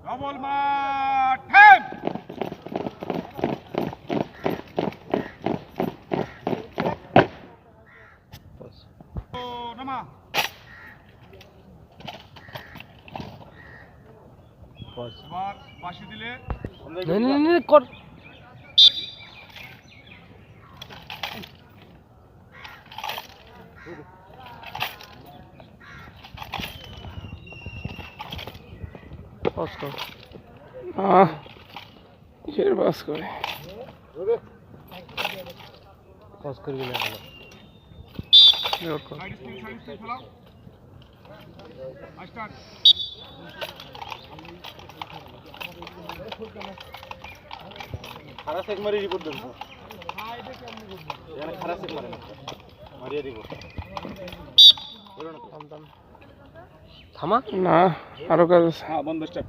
Double মাঠে নামা এবার বাঁশি দিলে কিসের বাস করে সাইড স্পিন খেলাও স্টার্ট খারাপ সেক মারি রিপোর্ট দেব এখানে খারাপ সেক মারে মারিয়ে দিব থামা না আরো কাজ আছে। হ্যাঁ বন্ধ স্টেপ